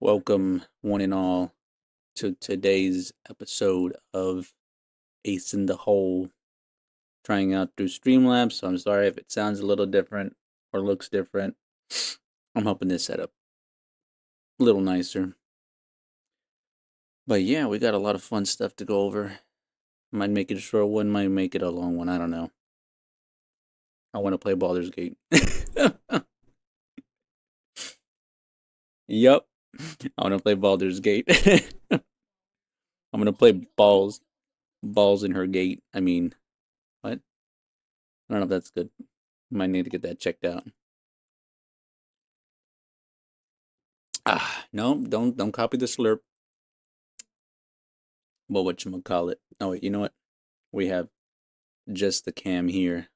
Welcome, one and all, to today's episode of Ace in the Hole. Trying out through Streamlabs, so I'm sorry if it sounds a little different or looks different. I'm hoping this setup a little nicer. But yeah, we got a lot of fun stuff to go over. Might make it a short one, might make it a long one. I don't know. I want to play Baldur's Gate. Yup. I want to play Baldur's Gate. I'm gonna play balls in her gate. I mean, what? I don't know if that's good. Might need to get that checked out. No, don't copy the slurp. But whatchamacallit. Oh wait, you know what? We have just the cam here.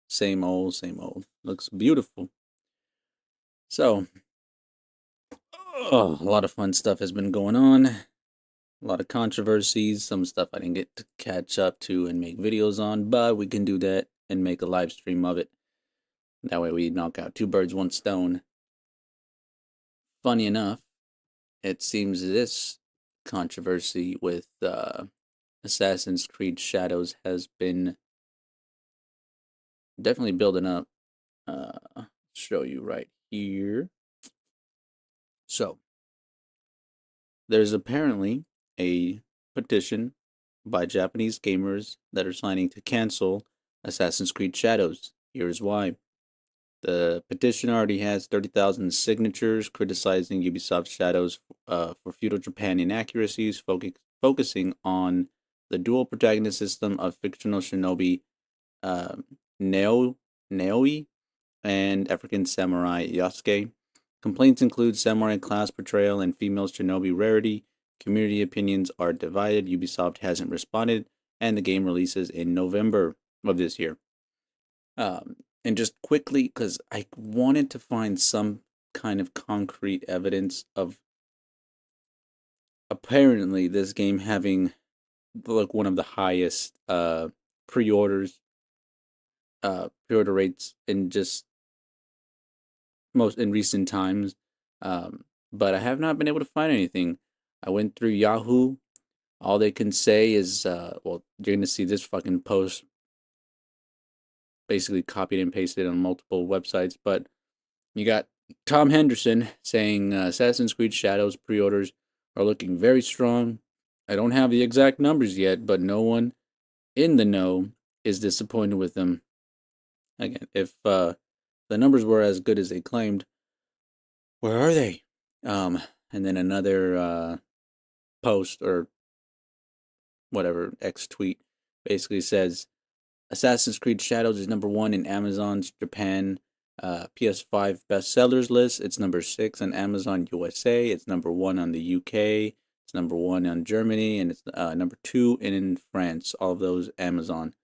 Same old, same old. Looks beautiful. So, a lot of fun stuff has been going on. A lot of controversies, some stuff I didn't get to catch up to and make videos on, but we can do that and make a live stream of it. That way we knock out two birds, one stone. Funny enough, it seems this controversy with Assassin's Creed Shadows has been definitely building up. Show you right here. So, there's apparently a petition by Japanese gamers that are signing to cancel Assassin's Creed Shadows. Here's why. The petition already has 30,000 signatures criticizing Ubisoft Shadows for feudal Japan inaccuracies, focusing on the dual protagonist system of fictional shinobi Naoi and African samurai Yasuke. Complaints include samurai class portrayal and female shinobi rarity. Community opinions are divided. Ubisoft hasn't responded, and the game releases in November of this year. And just quickly, because I wanted to find some kind of concrete evidence of apparently this game having like one of the highest pre-orders pre-order rates in just most in recent times. But I have not been able to find anything. I went through Yahoo. All they can say is, well, you're gonna see this fucking post basically copied and pasted on multiple websites. But you got Tom Henderson saying Assassin's Creed Shadows pre-orders are looking very strong. I don't have the exact numbers yet, but no one in the know is disappointed with them. Again, if the numbers were as good as they claimed, where are they? And then another post or whatever X tweet basically says Assassin's Creed Shadows is number 1 in Amazon's Japan PS5 bestsellers list. It's number 6 on Amazon USA. It's number 1 on the UK. It's number 1 on Germany, and it's number 2 in France. All of those Amazon.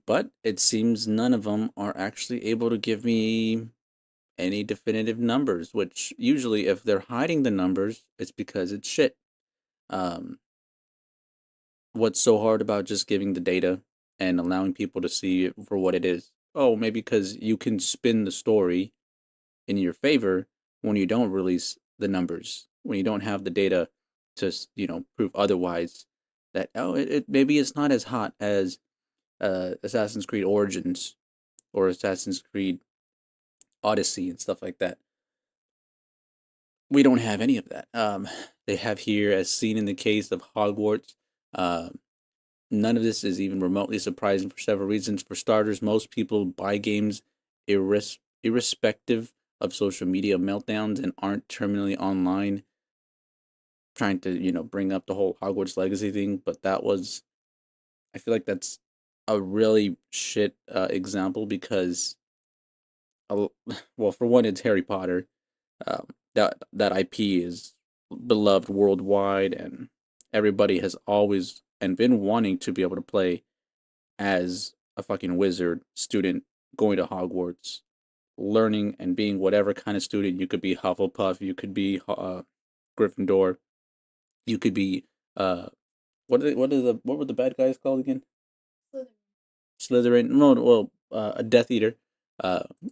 But it seems none of them are actually able to give me any definitive numbers, which usually if they're hiding the numbers, it's because it's shit. What's so hard about just giving the data and allowing people to see it for what it is? Oh, maybe because you can spin the story in your favor when you don't release the numbers, when you don't have the data to, prove otherwise. That it maybe it's not as hot as Assassin's Creed Origins or Assassin's Creed Odyssey and stuff like that. We don't have any of that. They have here, as seen in the case of Hogwarts, none of this is even remotely surprising for several reasons. For starters, most people buy games irrespective of social media meltdowns and aren't terminally online trying to, bring up the whole Hogwarts Legacy thing. But I feel like that's a really shit example because, well, for one, it's Harry Potter. That IP is beloved worldwide, and everybody has always and been wanting to be able to play as a fucking wizard student going to Hogwarts, learning and being whatever kind of student. You could be Hufflepuff, you could be Gryffindor, you could be what were the bad guys called again? Slytherin. No, well, a Death Eater.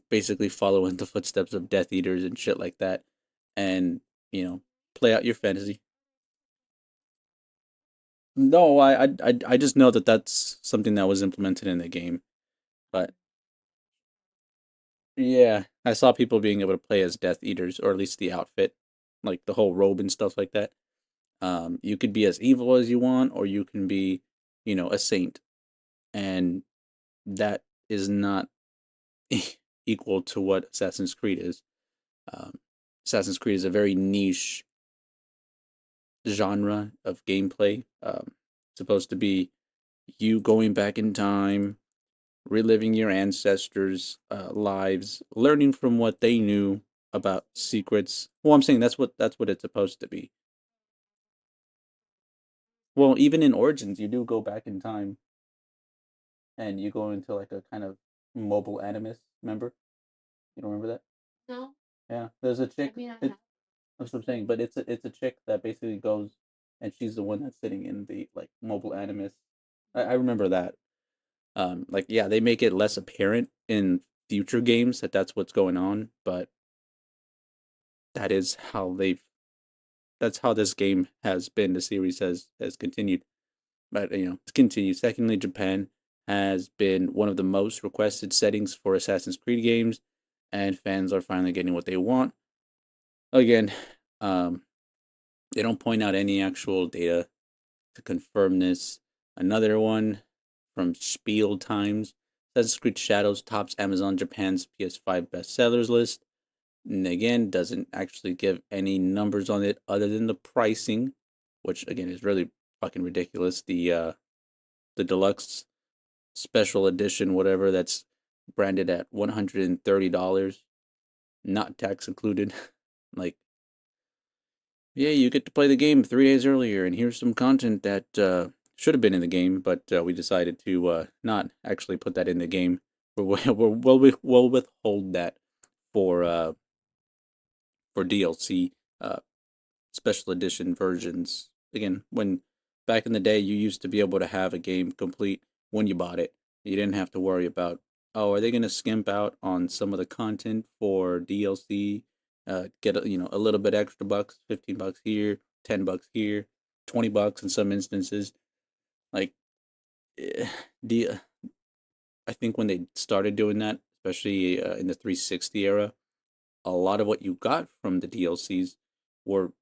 Basically following the footsteps of Death Eaters and shit like that. And you know, play out your fantasy. No, I just know that that's something that was implemented in the game. But yeah, I saw people being able to play as Death Eaters, or at least the outfit, like the whole robe and stuff like that. You could be as evil as you want, or you can be, a saint, and that is not equal to what Assassin's Creed is. Um, Assassin's Creed is a very niche genre of gameplay. Supposed to be you going back in time, reliving your ancestors' lives, learning from what they knew about secrets. Well, I'm saying that's what it's supposed to be. Well, even in Origins, you do go back in time and you go into like a kind of mobile animus. Remember? You don't remember that? No. Yeah, there's a chick. That's what I'm saying. But it's a chick that basically goes, and she's the one that's sitting in the like mobile animus. I remember that. Like yeah, they make it less apparent in future games that that's what's going on, but that is how they've. That's how this game has been. The series has continued, but it's continued. Secondly, Japan has been one of the most requested settings for Assassin's Creed games, and fans are finally getting what they want. Again, um, they don't point out any actual data to confirm this. Another one from Spiel Times. Assassin's Creed Shadows tops Amazon Japan's PS5 bestsellers list. And again, doesn't actually give any numbers on it other than the pricing, which again is really fucking ridiculous. The deluxe special edition, whatever, that's branded at $130, not tax included. Like, yeah, you get to play the game 3 days earlier, and here's some content that should have been in the game, but we decided to not actually put that in the game. We'll withhold that for uh, for DLC special edition versions. Again, when back in the day, you used to be able to have a game complete when you bought it. You didn't have to worry about, oh, are they going to skimp out on some of the content for DLC? Get a little bit extra bucks, $15 here, $10 here, $20 in some instances. Like eh, the I think when they started doing that, especially in the 360 era, a lot of what you got from the DLCs were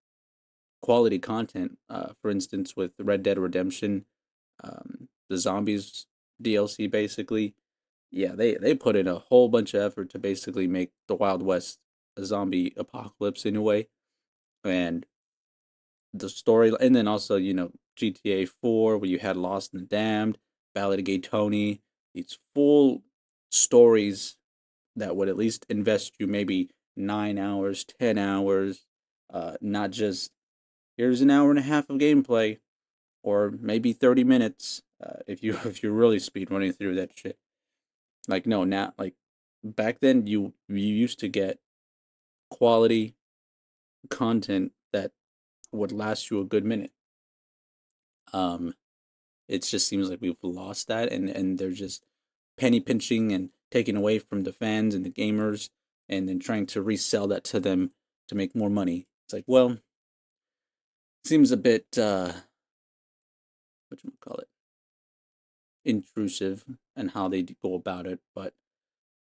quality content. For instance, with Red Dead Redemption, the Zombies DLC, basically, yeah, they put in a whole bunch of effort to basically make the Wild West a zombie apocalypse in a way, and the story, and then also GTA 4, where you had Lost and the Damned, Ballad of Gay Tony, these full stories that would at least invest you maybe 9 hours, 10 hours, not just here's an hour and a half of gameplay, or maybe 30 minutes if you if you're really speed running through that shit. Like no, now like back then you used to get quality content that would last you a good minute. Um, it just seems like we've lost that, and they're just penny pinching and taking away from the fans and the gamers, and then trying to resell that to them to make more money. It's like, well, seems a bit what you call it, intrusive and how they go about it. But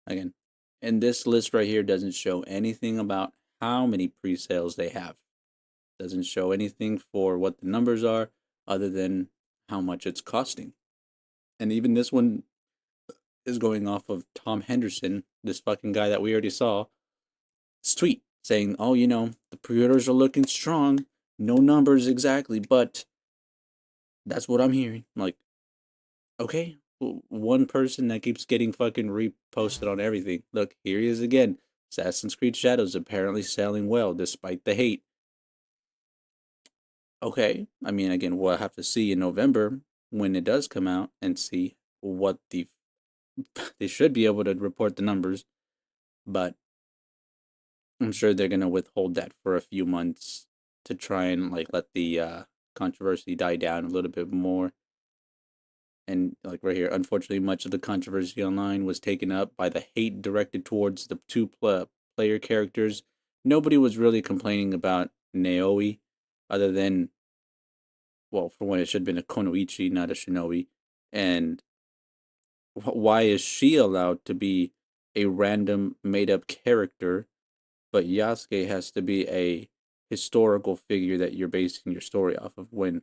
again, and this list right here doesn't show anything about how many pre-sales they have. Doesn't show anything for what the numbers are other than how much it's costing. And even this one is going off of Tom Henderson, this fucking guy that we already saw, tweet saying, "Oh, the pre-orders are looking strong. No numbers exactly, but that's what I'm hearing." I'm like, okay, one person that keeps getting fucking reposted on everything. Look, here he is again. Assassin's Creed Shadows apparently selling well despite the hate. Okay, I mean, again, we'll have to see in November when it does come out and see what they should be able to report the numbers, but I'm sure they're gonna withhold that for a few months to try and like let the controversy die down a little bit more. And like right here, unfortunately, much of the controversy online was taken up by the hate directed towards the two player characters. Nobody was really complaining about Naoi, other than, well, for one, it should have been a Konoichi, not a Shinobi. And why is she allowed to be a random made up character, but Yasuke has to be a historical figure that you're basing your story off of, when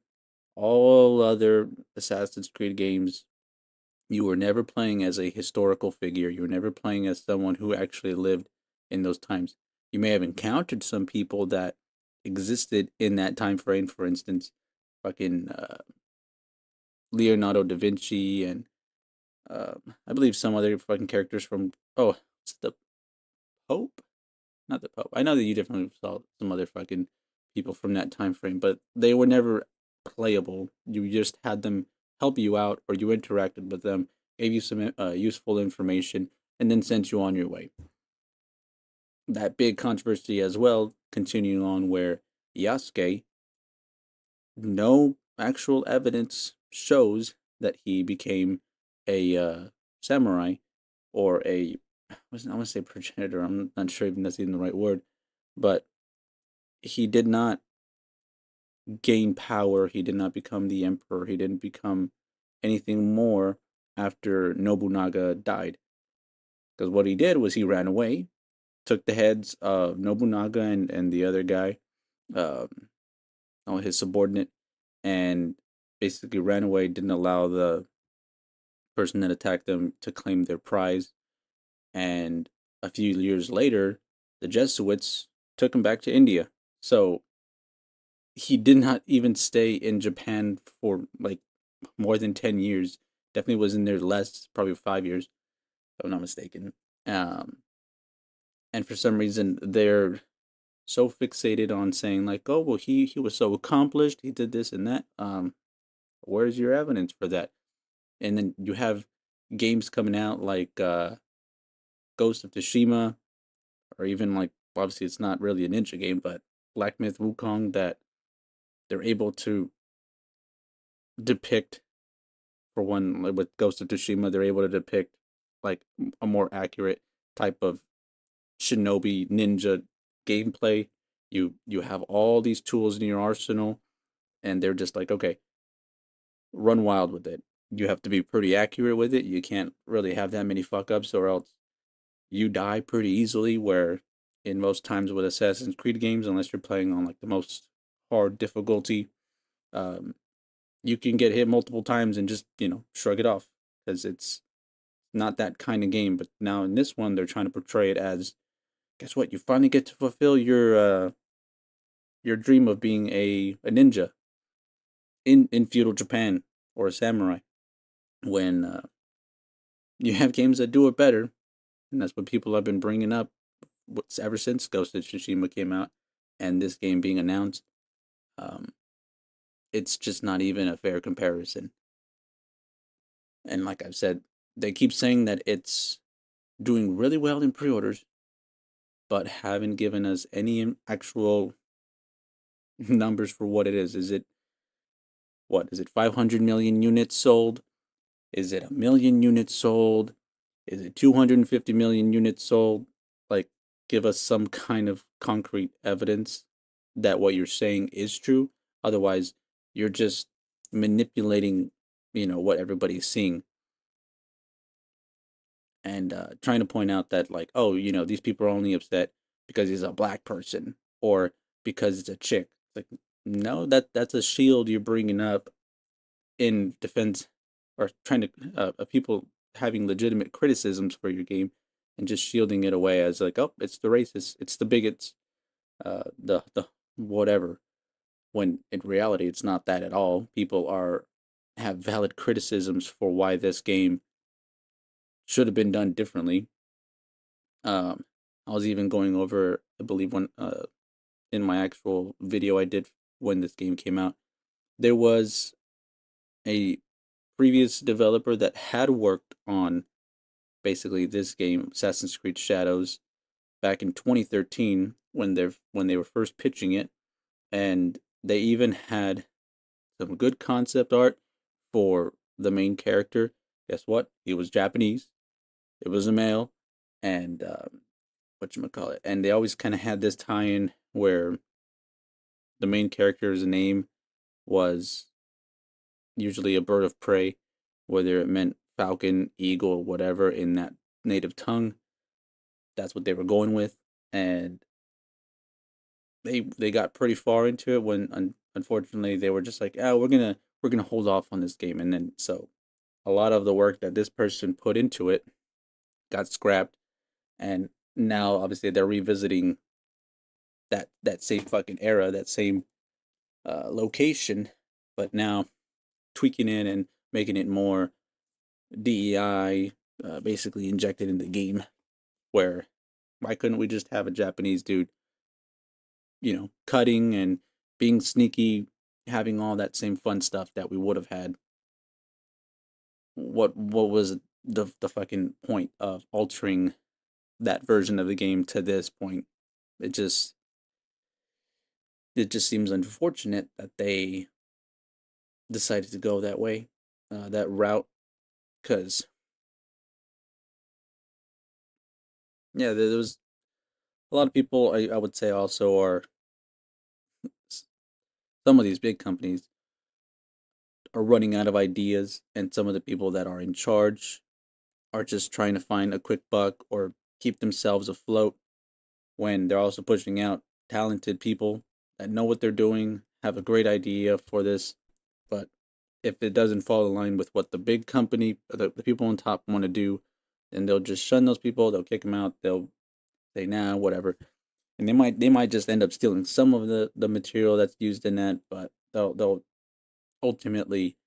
all other Assassin's Creed games, you were never playing as a historical figure. You were never playing as someone who actually lived in those times. You may have encountered some people that existed in that time frame. For instance, fucking Leonardo da Vinci and I believe some other fucking characters from, oh, it's the Pope, not the Pope. I know that you definitely saw some other fucking people from that time frame, but they were never playable. You just had them help you out, or you interacted with them, gave you some useful information, and then sent you on your way. That big controversy as well, continuing on, where Yasuke, no actual evidence shows that he became a samurai, or a, I want to say progenitor. I'm not sure even that's even the right word, but he did not gain power. He did not become the emperor. He didn't become anything more after Nobunaga died. Because what he did was he ran away, took the heads of Nobunaga and the other guy, um, his subordinate, and basically ran away, didn't allow the person that attacked them to claim their prize. And a few years later, the Jesuits took him back to India. So he did not even stay in Japan for like more than 10 years. Definitely was in there less, probably 5 years, if I'm not mistaken. Um, and for some reason, they're so fixated on saying like, oh, well, he was so accomplished, he did this and that. Where's your evidence for that? And then you have games coming out like Ghost of Tsushima, or even like, obviously it's not really a ninja game, but Black Myth Wukong, that they're able to depict, for one, like with Ghost of Tsushima, they're able to depict like a more accurate type of shinobi ninja gameplay. You have all these tools in your arsenal, and they're just like, okay, run wild with it. You have to be pretty accurate with it. You can't really have that many fuck ups, or else you die pretty easily. Where in most times with Assassin's Creed games, unless you're playing on like the most hard difficulty, um, you can get hit multiple times and just, shrug it off, because it's not that kind of game. But now in this one, they're trying to portray it as, guess what? You finally get to fulfill your dream of being a ninja in feudal Japan, or a samurai. When you have games that do it better, and that's what people have been bringing up ever since Ghost of Tsushima came out, and this game being announced. Um, it's just not even a fair comparison. And like I've said, they keep saying that it's doing really well in pre-orders, but haven't given us any actual numbers for what it is. Is it, what is it, 500 million units sold? Is it a million units sold? Is it 250 million units sold? Like, give us some kind of concrete evidence that what you're saying is true. Otherwise, you're just manipulating, what everybody's seeing, and trying to point out that, like, oh, these people are only upset because he's a black person, or because it's a chick. Like, no, that's a shield you're bringing up in defense, or trying to, people having legitimate criticisms for your game, and just shielding it away as like, oh, it's the racists, it's the bigots, the whatever. When in reality, it's not that at all. People are have valid criticisms for why this game should have been done differently. Um, I was even going over, I believe, when in my actual video I did when this game came out, there was a previous developer that had worked on basically this game, Assassin's Creed Shadows, back in 2013, when they were first pitching it, and they even had some good concept art for the main character. Guess what? He was Japanese. It was a male, and what you call it? And they always kind of had this tie-in where the main character's name was usually a bird of prey, whether it meant falcon, eagle, whatever in that native tongue. That's what they were going with, and they got pretty far into it when unfortunately they were just like, oh, we're gonna hold off on this game, and then so a lot of the work that this person put into it got scrapped, and now obviously they're revisiting that same fucking era, that same location, but now tweaking it and making it more DEI, basically injected in the game. Where why couldn't we just have a Japanese dude, cutting and being sneaky, having all that same fun stuff that we would have had? What was the fucking point of altering that version of the game to this point? It just it just seems unfortunate that they decided to go that way, that route, because yeah, there was a lot of people. I would say also are some of these big companies are running out of ideas, and some of the people that are in charge are just trying to find a quick buck or keep themselves afloat when they're also pushing out talented people that know what they're doing, have a great idea for this, but if it doesn't fall in line with what the big company, the people on top want to do, then they'll just shun those people. They'll kick them out. They'll say, nah, whatever. And they might just end up stealing some of the material that's used in that, but they'll ultimately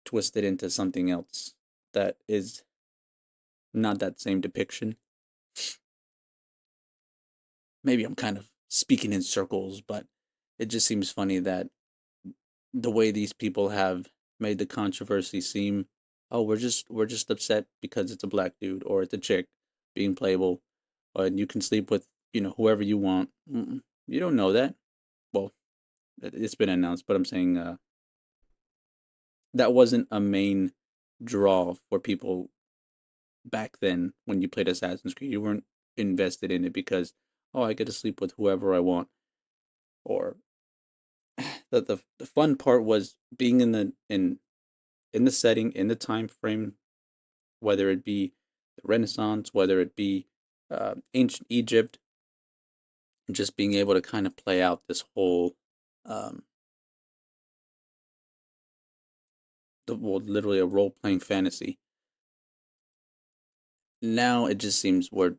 twist it into something else that is not that same depiction. Maybe I'm kind of speaking in circles, but it just seems funny that the way these people have made the controversy seem, oh, we're just upset because it's a black dude or it's a chick being playable, and you can sleep with whoever you want. You don't know that. Well, it's been announced, but I'm saying that wasn't a main draw for people back then when you played Assassin's Creed. You weren't invested in it because, oh, I get to sleep with whoever I want, or the fun part was being in the setting, in the time frame, whether it be the Renaissance, whether it be ancient Egypt, and just being able to kind of play out this whole, um, well, literally a role playing fantasy. Now it just seems we're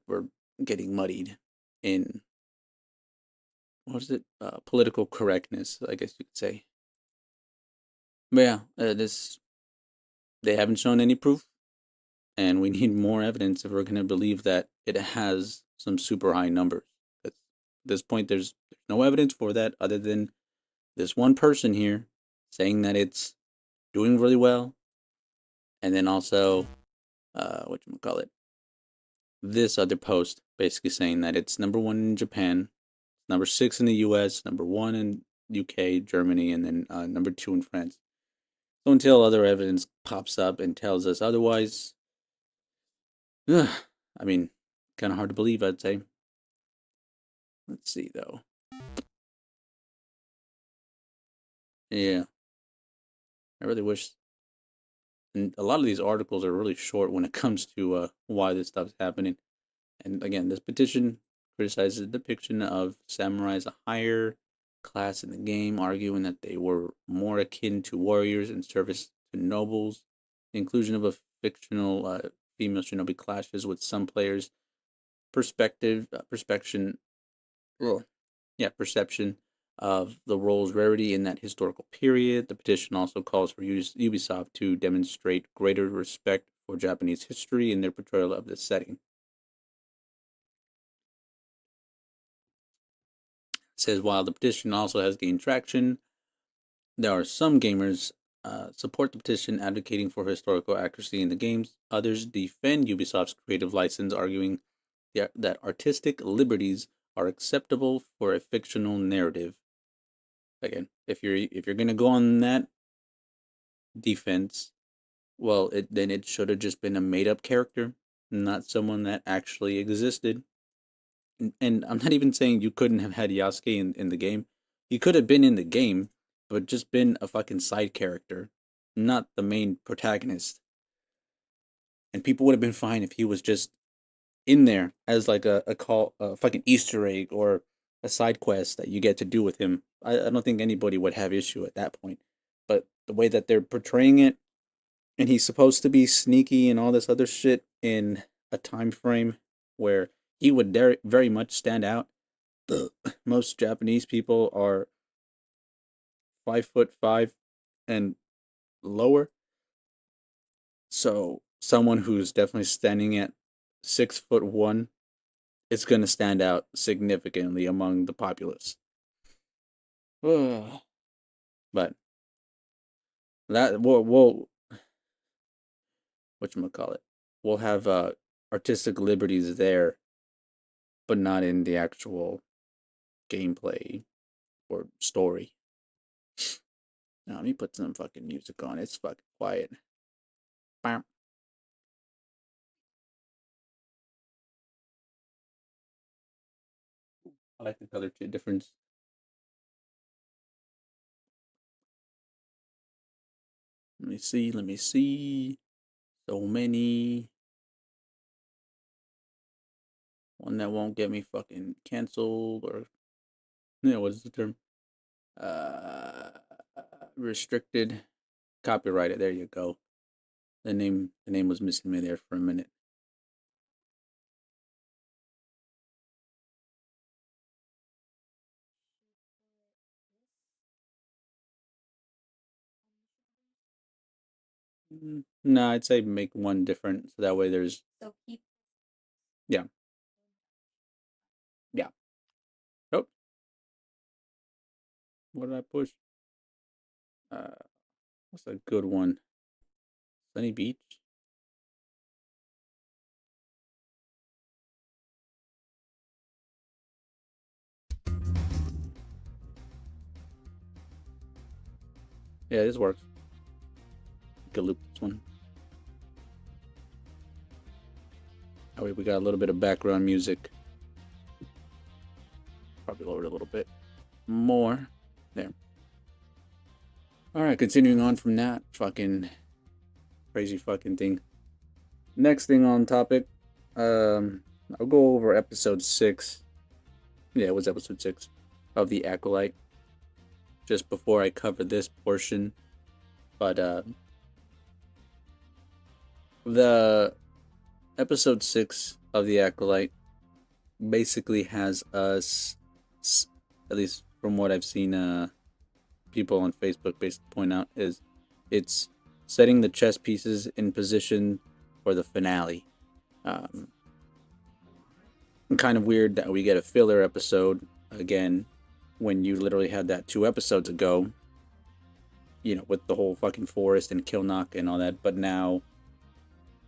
getting muddied in, what is it, political correctness, I guess you could say. But yeah, this they haven't shown any proof, and we need more evidence if we're going to believe that it has some super high numbers. At this point, there's no evidence for that other than this one person here saying that it's doing really well, and then also, what you call it, this other post basically saying that it's number one in Japan, number six in the U.S., number one in UK, Germany, and then number two in France. So until other evidence pops up and tells us otherwise, I mean, kind of hard to believe, I'd say. Let's see, though. Yeah, I really wish. And a lot of these articles are really short when it comes to why this stuff's happening. And again, this petition criticizes the depiction of samurai as a higher class in the game, arguing that they were more akin to warriors in service to nobles. The inclusion of a fictional female shinobi clashes with some players' perception, well, yeah, perception of the role's rarity in that historical period. The petition also calls for Ubisoft to demonstrate greater respect for Japanese history in their portrayal of this setting. Says while the petition also has gained traction, there are some gamers support the petition advocating for historical accuracy in the games. Others defend Ubisoft's creative license, arguing that artistic liberties are acceptable for a fictional narrative. Again, if you're gonna go on that defense, well, then it should have just been a made up character, not someone that actually existed. And I'm not even saying you couldn't have had Yasuke in the game. He could have been in the game, but just been a fucking side character, not the main protagonist. And people would have been fine if he was just in there as like a fucking Easter egg or a side quest that you get to do with him. I don't think anybody would have issue at that point. But the way that they're portraying it, and he's supposed to be sneaky and all this other shit in a time frame where he would very much stand out. Most Japanese people are 5'5" and lower, so someone who's definitely standing at 6'1" is going to stand out significantly among the populace. But that we'll whatchamacallit, we'll have artistic liberties there, but not in the actual gameplay or story. Now let me put some fucking music on. It's fucking quiet. Bam. I like the color difference. Let me see. Let me see. So many. One that won't get me fucking canceled or what's the term? Uh, Restricted, copyrighted. There you go. The name was missing me there for a minute. No, I'd say make one different so that way there's yeah. Yeah. Oh, what did I push? Uh, what's a good one? Sunny Beach. Yeah, this works. You can loop this one. Oh wait, we got a little bit of background music. Probably lower it a little bit more. There. All right, continuing on from that fucking crazy fucking thing. Next thing on topic, I'll go over episode 6. Yeah, it was episode 6 of The Acolyte. Just before I cover this portion, but the episode 6 of The Acolyte basically has us, at least from what I've seen, people on Facebook basically point out, is it's setting the chess pieces in position for the finale. Kind of weird that we get a filler episode again when you literally had that 2 episodes ago, with the whole fucking forest and Kilnock and all that, but now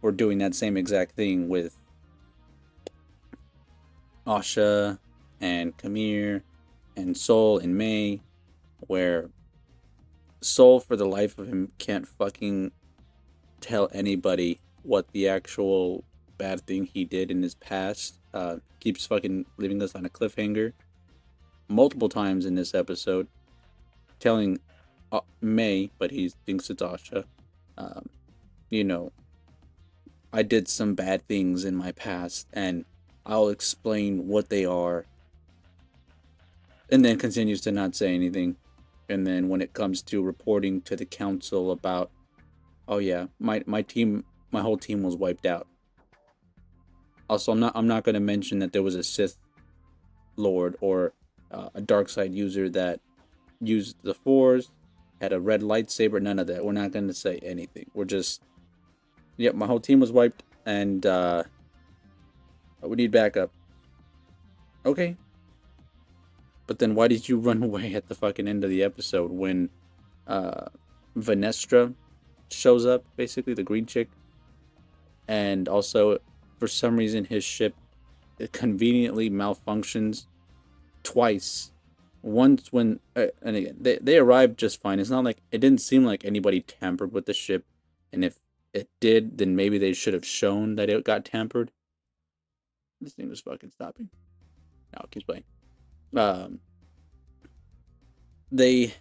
we're doing that same exact thing with Asha and Kamir and Sol and May, where Sol, for the life of him, can't fucking tell anybody what the actual bad thing he did in his past. Keeps fucking leaving us on a cliffhanger multiple times in this episode, telling May, but he thinks it's Asha, you know, I did some bad things in my past, and I'll explain what they are. And then continues to not say anything. And then when it comes to reporting to the council about, oh yeah, my whole team was wiped out. Also, I'm not going to mention that there was a Sith Lord or a dark side user that used the Force, had a red lightsaber. None of that. We're not going to say anything. We're just, yep, my whole team was wiped, and we need backup. Okay. But then why did you run away at the fucking end of the episode when Vanestra shows up, basically, the green chick? And also, for some reason, his ship conveniently malfunctions twice. Once when, and again, they arrived just fine. It's not like, it didn't seem like anybody tampered with the ship. And if it did, then maybe they should have shown that it got tampered. This thing was fucking stopping. Now it keeps playing. they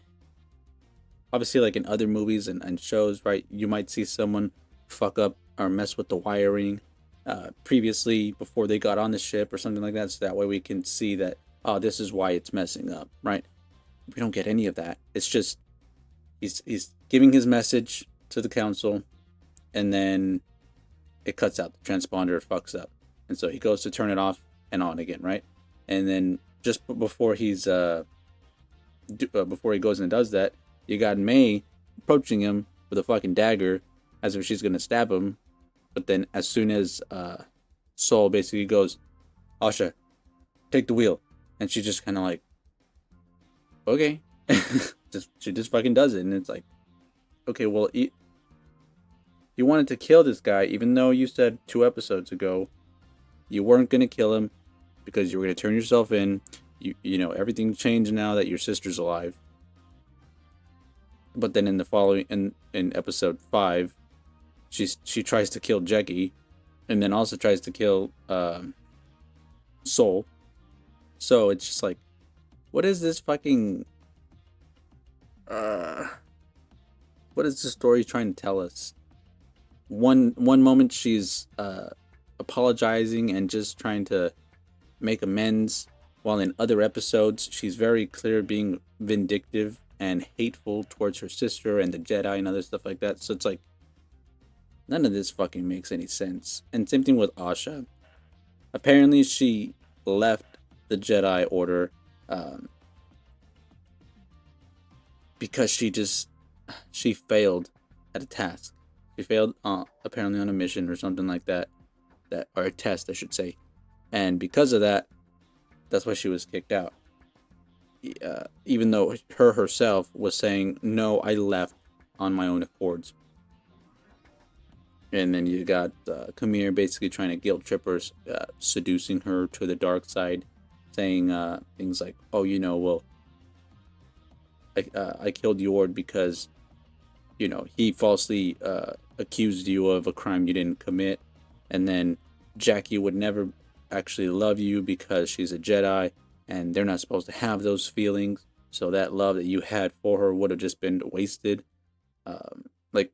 obviously, like in other movies and shows, right? You might see someone fuck up or mess with the wiring previously before they got on the ship or something like that. So that way we can see that, oh, this is why it's messing up, right? We don't get any of that. It's just he's giving his message to the council, and then it cuts out. The transponder fucks up, and so he goes to turn it off and on again, right? And then just before before he goes and does that, you got May approaching him with a fucking dagger as if she's gonna stab him. But then as soon as Saul basically goes, Asha, take the wheel, and she just kind of like, okay, she just fucking does it, and it's like, okay, well, you wanted to kill this guy, even though you said 2 episodes ago you weren't gonna kill him because you were gonna turn yourself in. You know everything changed now that your sister's alive. But then in the following in episode 5, she tries to kill Jackie, and then also tries to kill Soul. So it's just like, what is this fucking what is the story trying to tell us? One moment she's apologizing and just trying to make amends, while in other episodes she's very clear being vindictive and hateful towards her sister and the Jedi and other stuff like that. So it's like, none of this fucking makes any sense. And same thing with Asha. Apparently she left the Jedi Order because she failed at a task. She failed apparently on a mission or something like that, or a test, I should say. And because of that, that's why she was kicked out. Even though her herself was saying, no, I left on my own accords. And then you got Kamir basically trying to guilt trip her, seducing her to the dark side, saying things like, oh, well, I killed Yord because, he falsely accused you of a crime you didn't commit. And then Jackie would never actually love you because she's a Jedi, and they're not supposed to have those feelings. So that love that you had for her would have just been wasted. Like,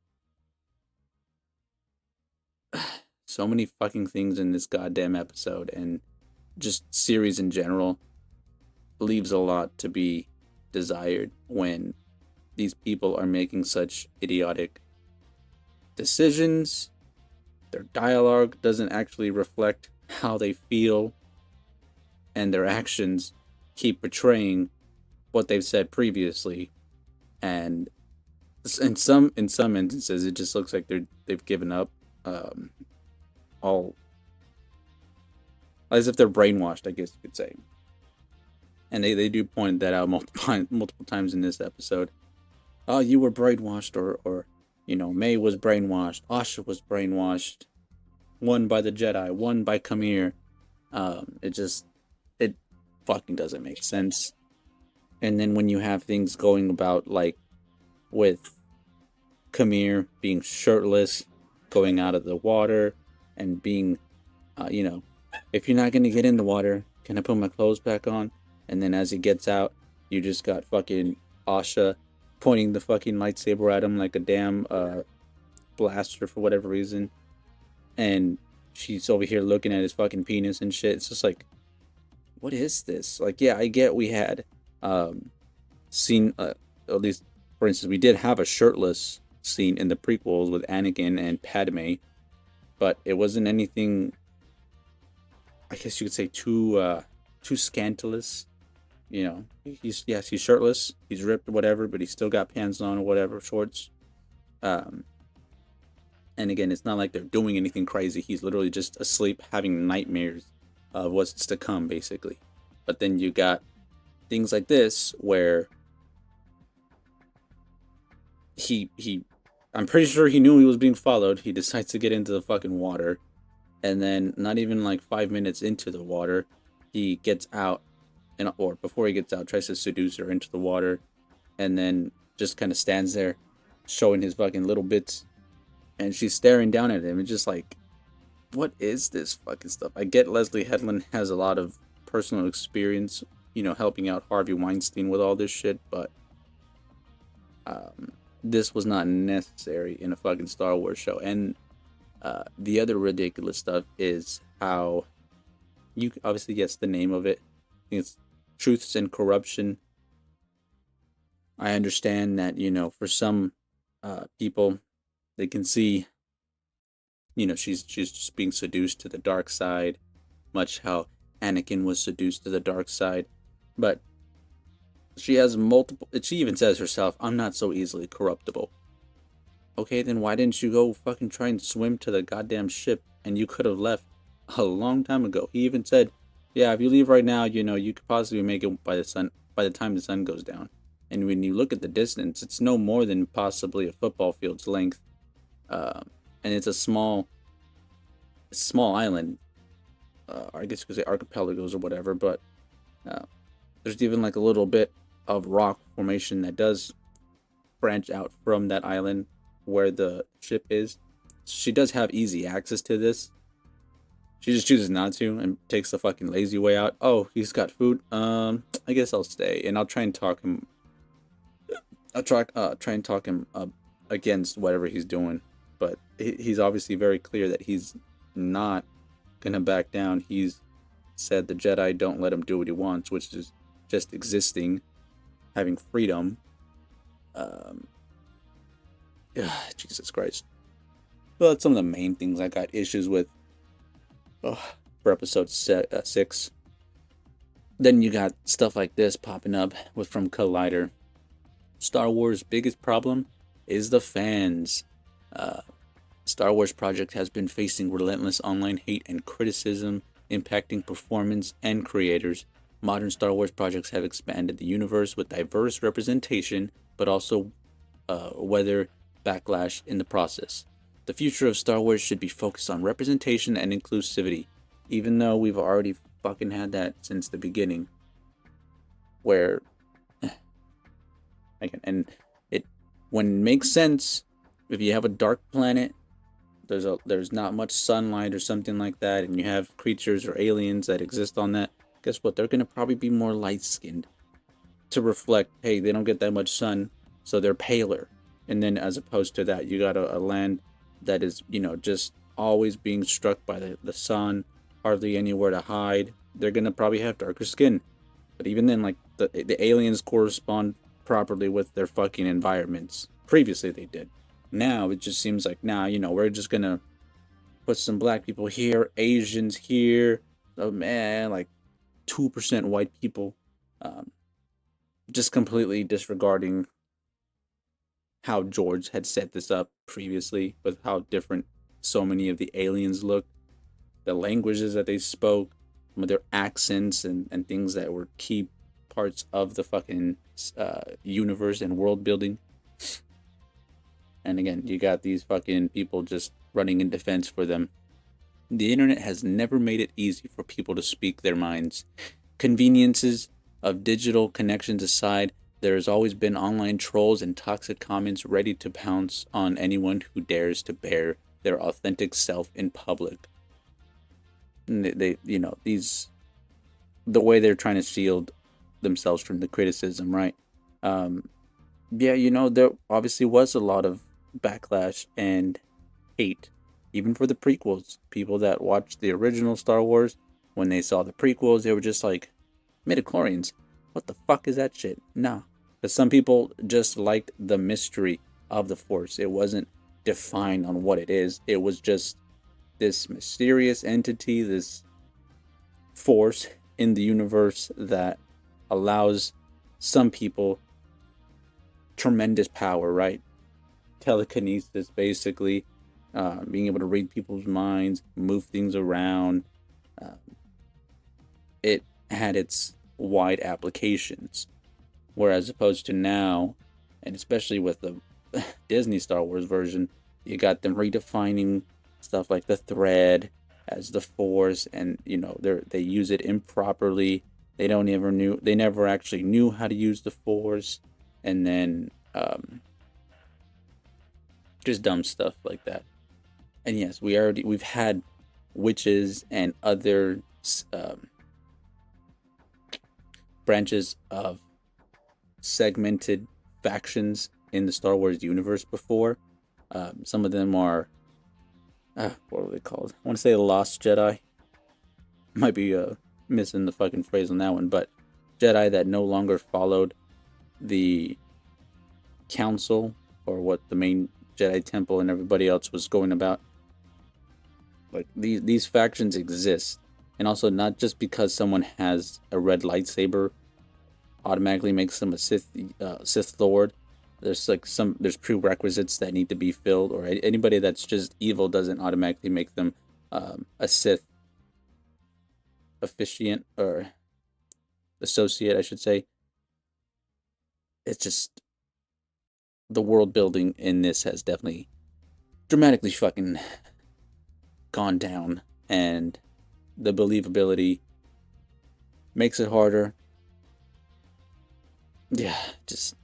so many fucking things in this goddamn episode, and just series in general leaves a lot to be desired when these people are making such idiotic decisions. Their dialogue doesn't actually reflect how they feel, and their actions keep betraying what they've said previously. And in some instances, it just looks like they've given up, all as if they're brainwashed, I guess you could say. And they do point that out multiple times in this episode. Oh, you were brainwashed, or May was brainwashed, Asha was brainwashed, one by the Jedi, one by Kamir. It fucking doesn't make sense. And then when you have things going about, like with Kamir being shirtless, going out of the water, and being, if you're not gonna get in the water, can I put my clothes back on? And then as he gets out, you just got fucking Asha pointing the fucking lightsaber at him like a damn blaster for whatever reason. And she's over here looking at his fucking penis and shit. It's just like, what is this? Like, yeah, I get we had seen, at least, for instance, we did have a shirtless scene in the prequels with Anakin and Padme, but it wasn't anything, I guess you could say, too scandalous. He's shirtless, he's ripped or whatever, but he's still got pants on or whatever, shorts. And again, it's not like they're doing anything crazy. He's literally just asleep, having nightmares of what's to come, basically. But then you got things like this where I'm pretty sure he knew he was being followed. He decides to get into the fucking water, and then not even like 5 minutes into the water, he gets out, or before he gets out, tries to seduce her into the water, and then just kind of stands there showing his fucking little bits, and she's staring down at him. It's just like, what is this fucking stuff? I get Leslie Headland has a lot of personal experience, helping out Harvey Weinstein with all this shit, but This was not necessary in a fucking Star Wars show. And the other ridiculous stuff is how you obviously guess the name of it. It's Truths and Corruption. I understand that, for some people, they can see, she's just being seduced to the dark side, much how Anakin was seduced to the dark side. But she has multiple, she even says herself, I'm not so easily corruptible. Okay, then why didn't you go fucking try and swim to the goddamn ship, and you could have left a long time ago? He even said, yeah, if you leave right now, you could possibly make it by the time the sun goes down. And when you look at the distance, it's no more than possibly a football field's length. And it's a small island. I guess you could say archipelagos or whatever, but there's even like a little bit of rock formation that does branch out from that island where the ship is. She does have easy access to this. She just chooses not to and takes the fucking lazy way out. Oh, he's got food. I guess I'll stay and I'll try and talk him. I'll try and talk him against whatever he's doing. But he's obviously very clear that he's not gonna back down. He's said the Jedi don't let him do what he wants, which is just existing, having freedom. Jesus Christ. Well, that's some of the main things I got issues with for episode 6. Then you got stuff like this popping up from Collider. Star Wars' biggest problem is the fans. Star Wars project has been facing relentless online hate and criticism, impacting performance and creators. Modern Star Wars projects have expanded the universe with diverse representation, but also weather backlash in the process. The future of Star Wars should be focused on representation and inclusivity, even though we've already fucking had that since the beginning. Where, and it, when it makes sense, if you have a dark planet, there's not much sunlight or something like that, and you have creatures or aliens that exist on that, guess what? They're gonna probably be more light-skinned to reflect, hey, they don't get that much sun, so they're paler. And then as opposed to that, you got a land that is, just always being struck by the sun, hardly anywhere to hide. They're gonna probably have darker skin. But even then, like, the aliens correspond properly with their fucking environments. Previously they did. Now it just seems like, we're just gonna put some black people here, Asians here, oh man, like 2% white people, just completely disregarding how George had set this up previously with how different so many of the aliens looked, the languages that they spoke, their accents and things that were key parts of the fucking universe and world building. And again, you got these fucking people just running in defense for them. The internet has never made it easy for people to speak their minds. Conveniences of digital connections aside, there has always been online trolls and toxic comments ready to pounce on anyone who dares to bear their authentic self in public. And they the way they're trying to shield themselves from the criticism, right? There obviously was a lot of backlash and hate, even for the prequels. People that watched the original Star Wars, when they saw the prequels, they were just like, midichlorians, what the fuck is that shit? Nah. But some people just liked the mystery of the Force. It wasn't defined on what it is. It was just this mysterious entity, this force in the universe that allows some people tremendous power, right? Telekinesis, basically. Being able to read people's minds, move things around. It had its wide applications. Whereas opposed to now, and especially with the Disney Star Wars version, you got them redefining stuff like the thread as the Force, and they use it improperly. They never actually knew how to use the Force, and then just dumb stuff like that. And yes, we've had witches and other branches of segmented factions in the Star Wars universe before. Some of them are, what are they called? I want to say the Lost Jedi. Might be missing the fucking phrase on that one, but Jedi that no longer followed the council or what the main Jedi Temple and everybody else was going about. Like these factions exist, and also not just because someone has a red lightsaber automatically makes them a Sith Lord. There's there's prerequisites that need to be filled, or anybody that's just evil doesn't automatically make them a Sith officiant or associate, I should say. It's just the world building in this has definitely dramatically fucking gone down, and the believability makes it harder. Yeah, just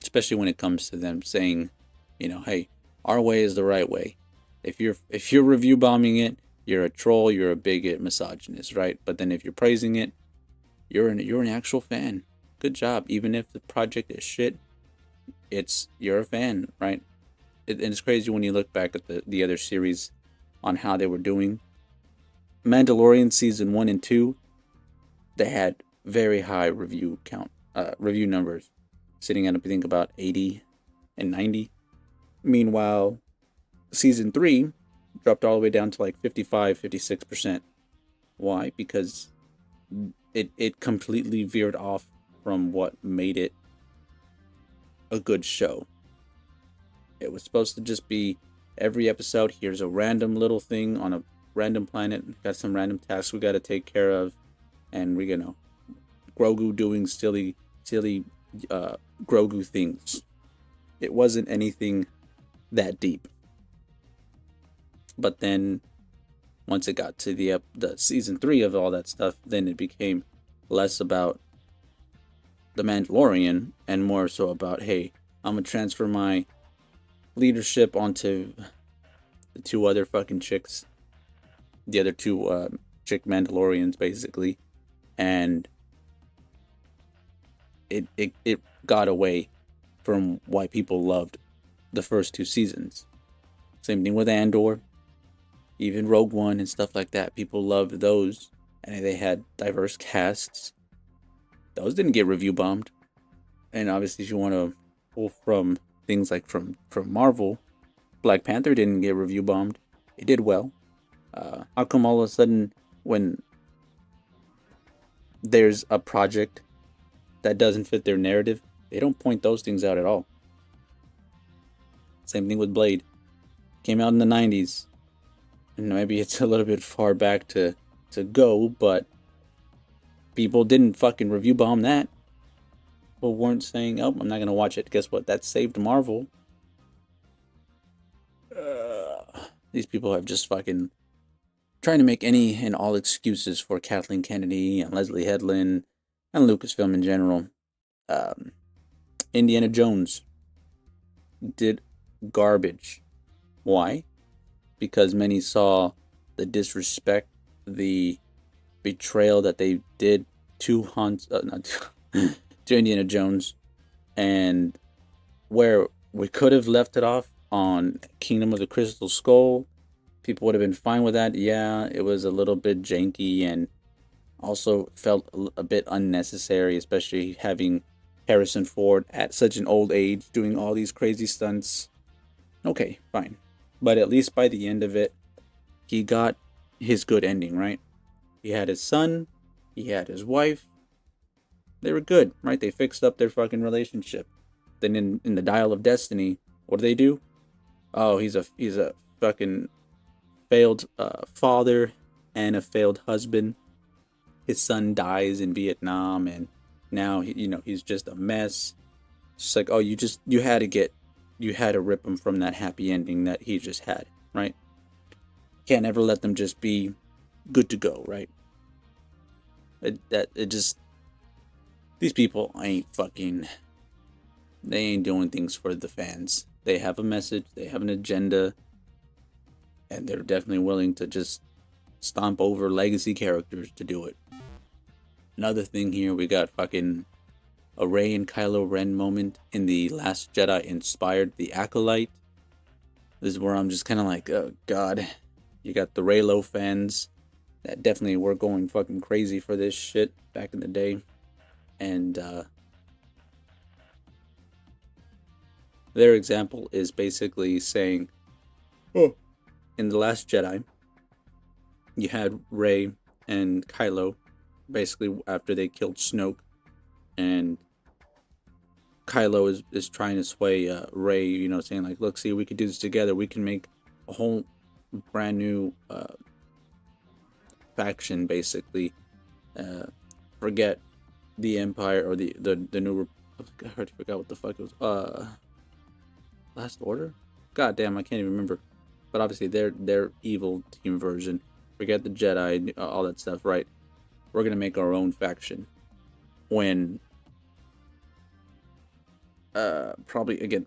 especially when it comes to them saying, hey, our way is the right way. If you're review bombing it, you're a troll, you're a bigot, misogynist, right? But then if you're praising it, you're an actual fan. Good job. Even if the project is shit, you're a fan, right? And it's crazy when you look back at the other series on how they were doing. Mandalorian season 1 and 2, they had very high review numbers, sitting at I think about 80 and 90. Meanwhile, season 3 dropped all the way down to like 55, 56%. Why? Because it completely veered off from what made it a good show. It was supposed to just be every episode, here's a random little thing on a random planet, we've got some random tasks we got to take care of, and we're gonna Grogu doing silly Grogu things. It wasn't anything that deep. But then once it got to the season 3 of all that stuff, then it became less about the Mandalorian and more so about, hey, I'm gonna transfer my leadership onto the 2 other fucking chicks, the other 2 chick Mandalorians, basically, and it got away from why people loved the first 2 seasons. Same thing with Andor, even Rogue One and stuff like that. People loved those, and they had diverse casts. Those didn't get review bombed. And obviously, if you want to pull from things like from Marvel, Black Panther didn't get review bombed. It did well. How come all of a sudden when there's a project that doesn't fit their narrative, they don't point those things out at all? Same thing with Blade. Came out in the 90s. And maybe it's a little bit far back to go, but people didn't fucking review bomb that. People weren't saying, oh, I'm not going to watch it. Guess what? That saved Marvel. These people have just fucking trying to make any and all excuses for Kathleen Kennedy and Leslie Headland and Lucasfilm in general. Indiana Jones did garbage. Why? Because many saw the disrespect, the betrayal that they did to to Indiana Jones, and where we could have left it off on Kingdom of the Crystal Skull, people would have been fine with that. Yeah, it was a little bit janky and also felt a bit unnecessary, especially having Harrison Ford at such an old age doing all these crazy stunts. Okay, fine. But at least by the end of it, he got his good ending, right? He had his son, he had his wife. They were good, right? They fixed up their fucking relationship. Then in the Dial of Destiny, what do? Oh, he's a fucking failed father and a failed husband. His son dies in Vietnam, and now he's just a mess. It's like, oh, you had to rip him from that happy ending that he just had, right? Can't ever let them just be good to go, right? These people they ain't doing things for the fans. They have a message, they have an agenda, and they're definitely willing to just stomp over legacy characters to do it. Another thing here, we got fucking a Rey and Kylo Ren moment in The Last Jedi inspired The Acolyte. This is where I'm just kind of like, oh god. You got the Reylo fans that definitely were going fucking crazy for this shit back in the day. And their example is basically saying, oh, in The Last Jedi, you had Rey and Kylo basically after they killed Snoke, and Kylo is trying to sway Rey, you know, saying like, look, see, we could do this together. We can make a whole brand new faction, basically. Forget the Empire or the new. I already forgot what the fuck it was. Last Order. God damn, I can't even remember. But obviously, their evil team version. Forget the Jedi, all that stuff. Right? We're gonna make our own faction. When probably again,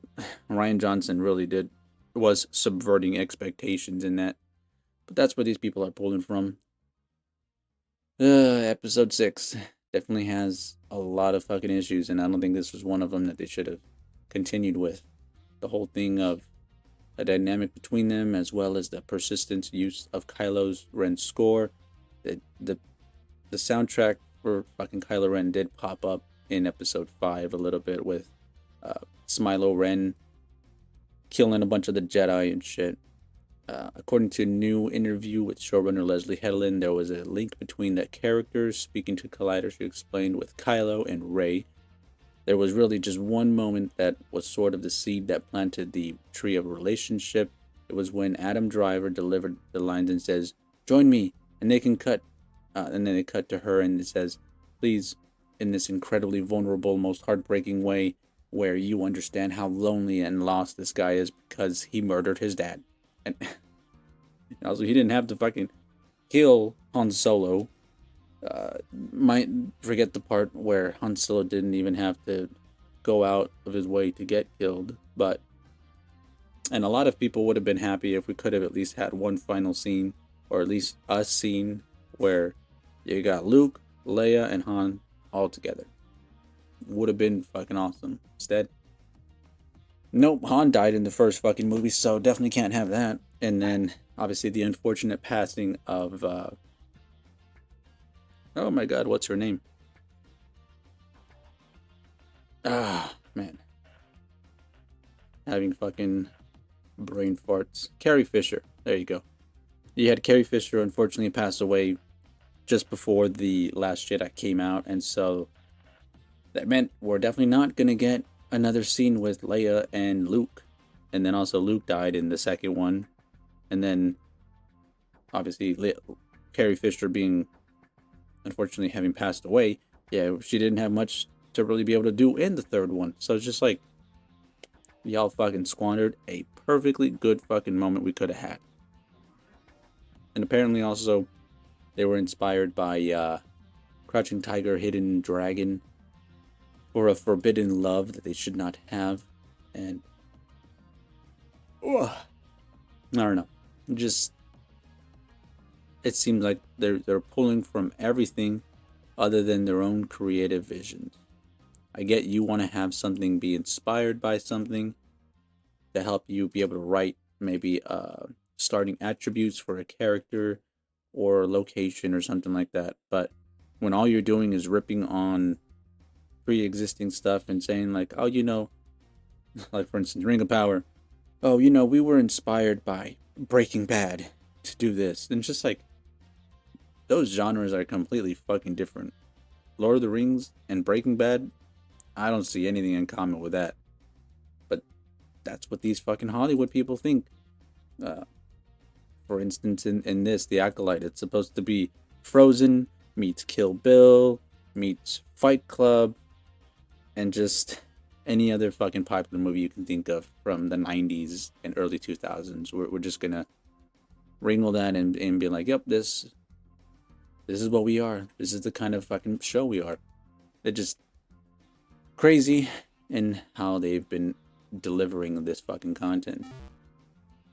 Rian Johnson really was subverting expectations in that. But that's where these people are pulling from. Episode 6 definitely has a lot of fucking issues, and I don't think this was one of them that they should have continued with. The whole thing of a dynamic between them, as well as the persistent use of Kylo Ren's score. The soundtrack for fucking Kylo Ren did pop up in episode 5 a little bit with Smilo Ren killing a bunch of the Jedi and shit. According to a new interview with showrunner Leslie Headland, there was a link between the characters. Speaking to Collider, she explained with Kylo and Rey, there was really just one moment that was sort of the seed that planted the tree of relationship. It was when Adam Driver delivered the lines and says, "Join me," and they can cut, and then they cut to her and it says, "Please," in this incredibly vulnerable, most heartbreaking way, where you understand how lonely and lost this guy is because he murdered his dad. And also, he didn't have to fucking kill Han Solo. Might forget the part where Han Solo didn't even have to go out of his way to get killed. And a lot of people would have been happy if we could have at least had one final scene, or at least a scene where you got Luke, Leia, and Han all together. Would have been fucking awesome. Instead, nope, Han died in the first fucking movie, so definitely can't have that. And then, obviously, the unfortunate passing of, oh my god, what's her name? Ah, man. Having fucking brain farts. Carrie Fisher, there you go. You had Carrie Fisher unfortunately pass away just before The Last Jedi came out, and so that meant we're definitely not gonna get another scene with Leia and Luke. And then also Luke died in the second one. And then obviously Carrie Fisher being unfortunately having passed away, yeah, she didn't have much to really be able to do in the third one. So it's just like, y'all fucking squandered a perfectly good fucking moment we could have had. And apparently also they were inspired by Crouching Tiger, Hidden Dragon, or a forbidden love that they should not have. And I don't know, just it seems like they're pulling from everything other than their own creative visions. I get you want to have something be inspired by something to help you be able to write maybe starting attributes for a character or location or something like that. But when all you're doing is ripping on pre-existing stuff and saying like, oh, you know, like for instance, Ring of Power, oh, you know, we were inspired by Breaking Bad to do this. And just like, those genres are completely fucking different. Lord of the Rings and Breaking Bad, I don't see anything in common with that. But that's what these fucking Hollywood people think. For instance, in this, The Acolyte, it's supposed to be Frozen meets Kill Bill meets Fight Club and just any other fucking popular movie you can think of from the 90s and early 2000s. We're just gonna wrangle that and be like, yep, this is what we are. This is the kind of fucking show we are. They're just crazy in how they've been delivering this fucking content.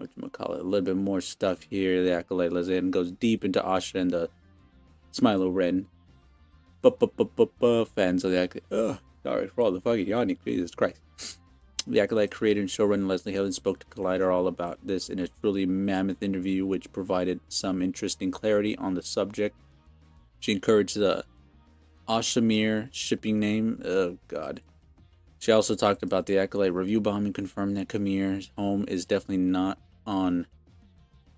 Whatchamacallit, a little bit more stuff here. The Acolyte Leslie goes deep into Asha and the Smilo Ren. Fans of the Acolyte. Sorry for all the fucking yawning. Jesus Christ. The Acolyte creator and showrunner Leslie Helen spoke to Collider all about this in a truly mammoth interview, which provided some interesting clarity on the subject. She encouraged the Ashamir shipping name. Oh, God. She also talked about the Acolyte review bomb and confirmed that Kamir's home is definitely not on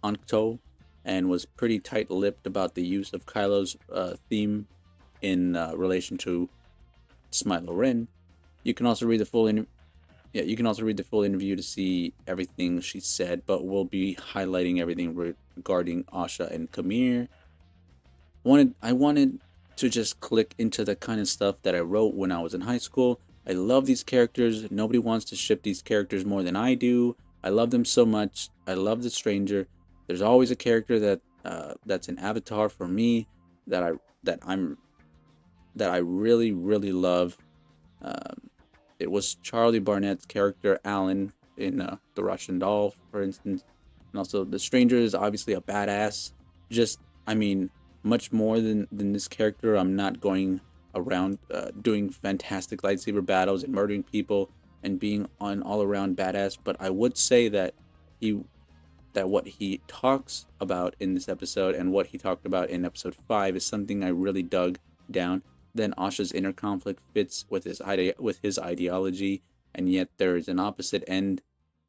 Ankto, and was pretty tight-lipped about the use of Kylo's theme in relation to Smilo Ren. You can also read the full interview to see everything she said, but we'll be highlighting everything regarding Asha and Kamir. I wanted to just click into the kind of stuff that I wrote when I was in high school. I love these characters. Nobody wants to ship these characters more than I do. I love them so much. I love the Stranger. There's always a character that's an avatar for me that I really love. It was Charlie Barnett's character Alan in The Russian Doll, for instance, and also the Stranger is obviously a badass. Much more than this character. I'm not going around doing fantastic lightsaber battles and murdering people and being an all-around badass, but I would say that what he talks about in this episode and what he talked about in episode 5 is something I really dug down. Then Asha's inner conflict fits with his ideology, and yet there is an opposite end.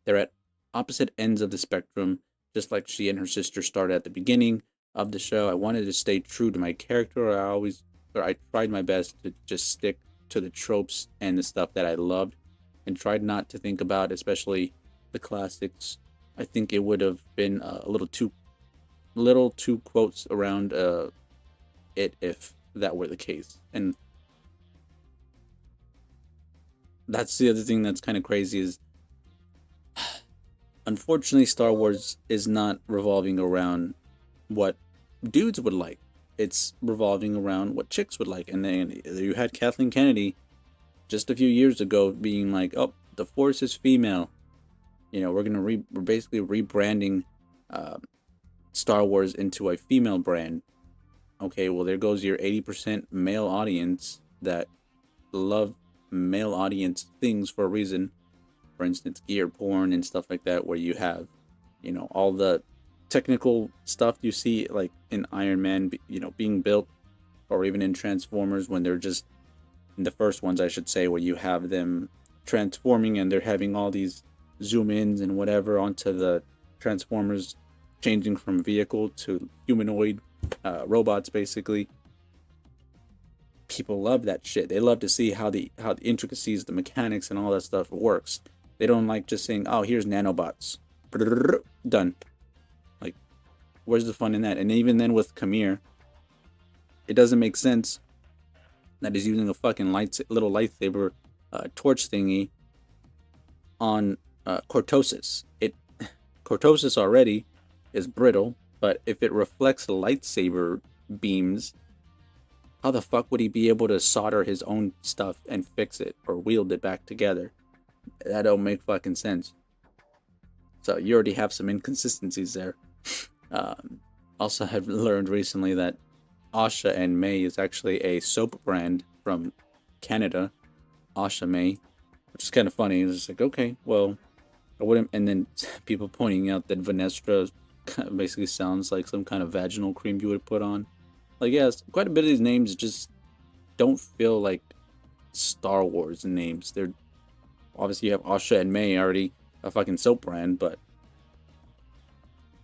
They're at opposite ends of the spectrum, just like she and her sister started at the beginning of the show. I wanted to stay true to my character. I tried my best to just stick to the tropes and the stuff that I loved, and tried not to think about, especially the classics. I think it would have been a little too quotes around it if that were the case. And that's the other thing that's kind of crazy is, unfortunately, Star Wars is not revolving around what dudes would like. It's revolving around what chicks would like. And then you had Kathleen Kennedy just a few years ago being like, "Oh, the Force is female. We're basically rebranding Star Wars into a female brand." Okay, well, there goes your 80% male audience that love male audience things for a reason. For instance, gear porn and stuff like that, where you have, all the technical stuff you see like in Iron Man, being built, or even in Transformers when they're just in the first ones, I should say, where you have them transforming and they're having all these zoom ins and whatever onto the Transformers, changing from vehicle to humanoid robots, basically. People love that shit. They love to see how the intricacies, the mechanics, and all that stuff works. They don't like just saying, "Oh, here's nanobots, done." Like, where's the fun in that? And even then with Kamir, it doesn't make sense that he's using a fucking little lightsaber torch thingy on Cortosis. Cortosis already is brittle, but if it reflects lightsaber beams, how the fuck would he be able to solder his own stuff and fix it or weld it back together? That don't make fucking sense. So you already have some inconsistencies there. Also, have learned recently that Asha and May is actually a soap brand from Canada, Asha May, which is kind of funny. It's just like, okay, well, I wouldn't. And then people pointing out that Venestra basically sounds like some kind of vaginal cream you would put on. Like, yes, quite a bit of these names just don't feel like Star Wars names. They're obviously, you have Asha and May, already a fucking soap brand, but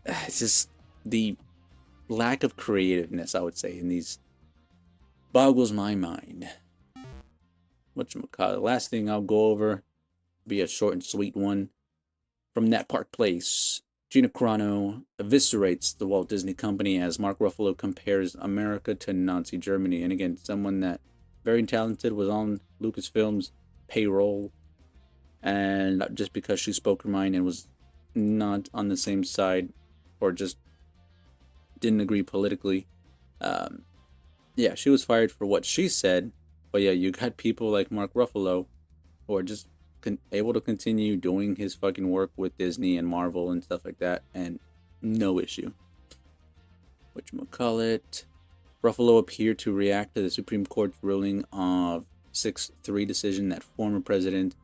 it's just the lack of creativeness, I would say, in these boggles my mind. The last thing I'll go over be a short and sweet one. From That Park Place, Gina Carano eviscerates the Walt Disney Company as Mark Ruffalo compares America to Nazi Germany. And again, someone that very talented, was on Lucasfilm's payroll, and just because she spoke her mind and was not on the same side, or just didn't agree politically, she was fired for what she said. But yeah, you got people like Mark Ruffalo who are just able to continue doing his fucking work with Disney and Marvel and stuff like that, and no issue. Whatchamacallit? Ruffalo appeared to react to the Supreme Court's ruling of 6-3 decision that former president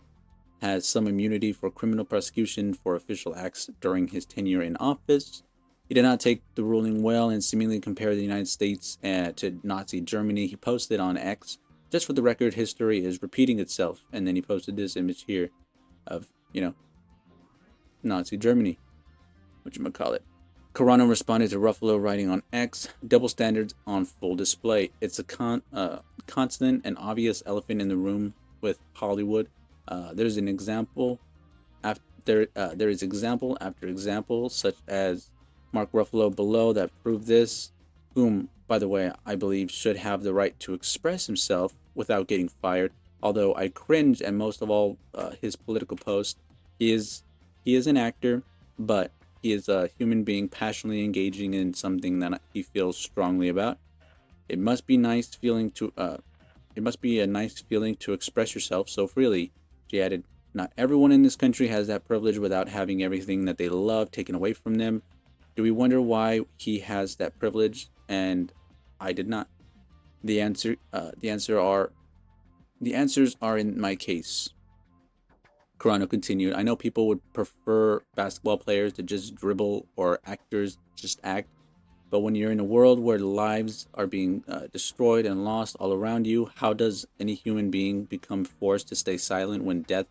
has some immunity for criminal prosecution for official acts during his tenure in office. He did not take the ruling well and seemingly compared the United States to Nazi Germany. He posted on X, just for the record, history is repeating itself. And then he posted this image here of, Nazi Germany, whatchamacallit. Carano responded to Ruffalo, writing on X, double standards on full display. It's a constant and obvious elephant in the room with Hollywood. There's an example there is example after example, such as Mark Ruffalo below, that prove this, whom, by the way, I believe should have the right to express himself without getting fired. Although I cringe at most of all his political posts. He is an actor, but he is a human being passionately engaging in something that he feels strongly about. It must be a nice feeling to express yourself so freely. She added, not everyone in this country has that privilege without having everything that they love taken away from them. Do we wonder why he has that privilege and I did not? The answers are in my case. Carano continued, I know people would prefer basketball players to just dribble or actors just act, but when you're in a world where lives are being destroyed and lost all around you, how does any human being become forced to stay silent when death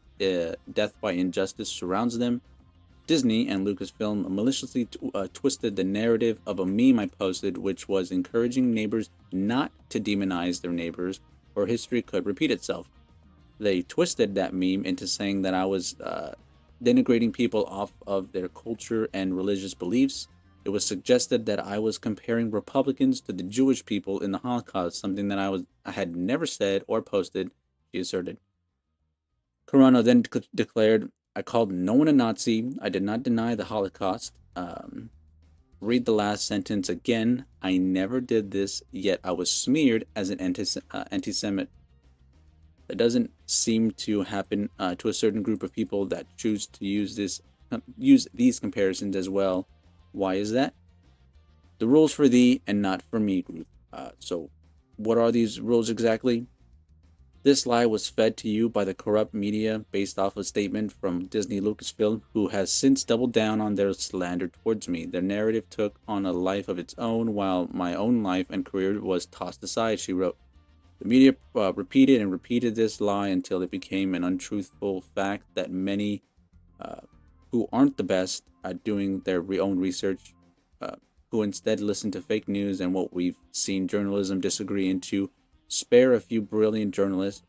by injustice surrounds them? Disney and LucasFilm maliciously twisted the narrative of a meme I posted, which was encouraging neighbors not to demonize their neighbors, or history could repeat itself. They twisted that meme into saying that I was denigrating people off of their culture and religious beliefs. It was suggested that I was comparing Republicans to the Jewish people in the Holocaust, something that I had never said or posted, she asserted. Carano then declared, I called no one a Nazi. I did not deny the Holocaust. Read the last sentence again. I never did this, yet I was smeared as an anti-Semite. That doesn't seem to happen to a certain group of people that choose to use these comparisons as well. Why is that? The rules for thee and not for me group. So what are these rules exactly? This lie was fed to you by the corrupt media based off a statement from Disney Lucasfilm, who has since doubled down on their slander towards me. Their narrative took on a life of its own, while my own life and career was tossed aside, she wrote. The media repeated and repeated this lie until it became an untruthful fact that many who aren't the best at doing their own research, who instead listen to fake news and what we've seen journalism disagree into, spare a few brilliant journalists,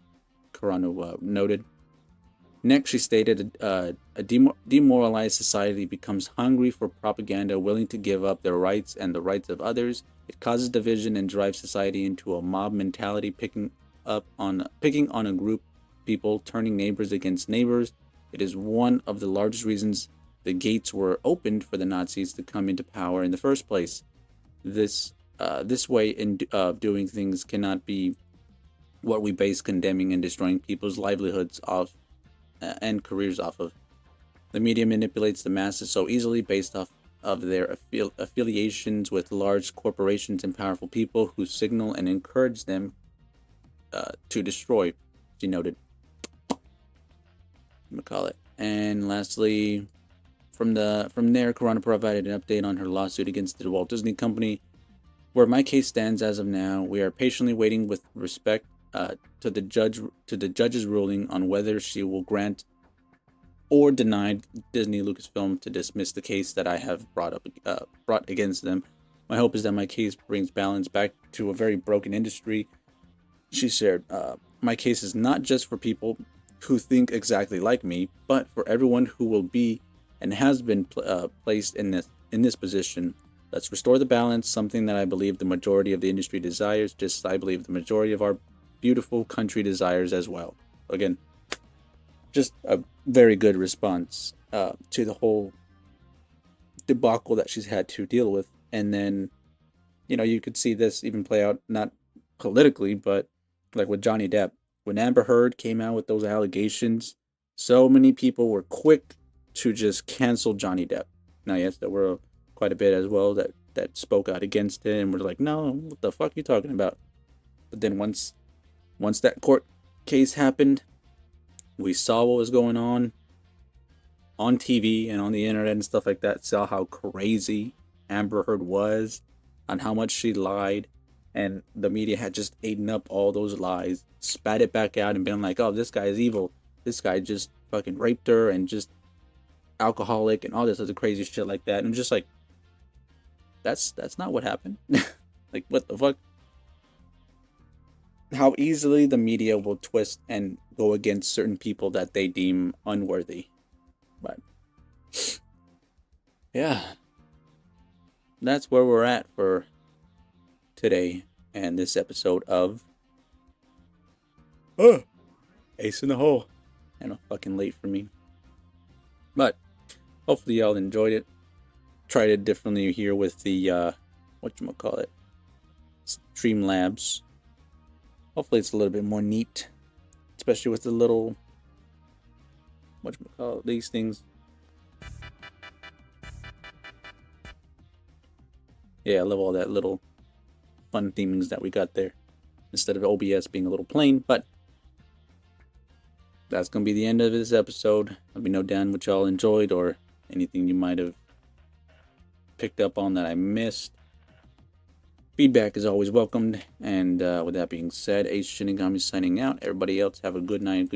Carano noted. Next, she stated, a demoralized society becomes hungry for propaganda, willing to give up their rights and the rights of others. It causes division and drives society into a mob mentality, picking on a group of people, turning neighbors against neighbors. It is one of the largest reasons the gates were opened for the Nazis to come into power in the first place. This way of doing things cannot be what we base condemning and destroying people's livelihoods off and careers off of. The media manipulates the masses so easily based off of their affiliations with large corporations and powerful people who signal and encourage them to destroy, she noted. And lastly, from there, Carano provided an update on her lawsuit against the Walt Disney Company. Where my case stands as of now, we are patiently waiting with respect to the judge's ruling on whether she will grant or deny Disney Lucasfilm to dismiss the case that I have brought against them. My hope is that my case brings balance back to a very broken industry. She shared, my case is not just for people who think exactly like me, but for everyone who will be and has been placed in this position. Let's restore the balance, something that I believe the majority of the industry desires, just as I believe the majority of our beautiful country desires as well. Again, just a very good response to the whole debacle that she's had to deal with. And then, you could see this even play out, not politically, but like with Johnny Depp. When Amber Heard came out with those allegations, so many people were quick to just cancel Johnny Depp. Now, yes, there were quite a bit as well that spoke out against it and were like, no, what the fuck are you talking about? But then once that court case happened, we saw what was going on TV and on the internet and stuff like that, saw how crazy Amber Heard was, on how much she lied, and the media had just eaten up all those lies, spat it back out, and been like, "Oh, this guy is evil. This guy just fucking raped her and just alcoholic and all this other crazy shit like that." And I'm just like, that's not what happened. Like, what the fuck? How easily the media will twist and go against certain people that they deem unworthy. But yeah, that's where we're at for today and this episode of Ace in the Hole. I know, fucking late for me. But hopefully y'all enjoyed it. Tried it differently here with the whatchamacallit, Streamlabs. Hopefully it's a little bit more neat, especially with the little whatchamacallit, these things. Yeah, I love all that little fun themings that we got there, instead of OBS being a little plain. But that's gonna be the end of this episode. Let me know down what y'all enjoyed or anything you might have picked up on that I missed. Feedback is always welcomed. And with that being said, Ace Shinigami signing out. Everybody else have a good night, good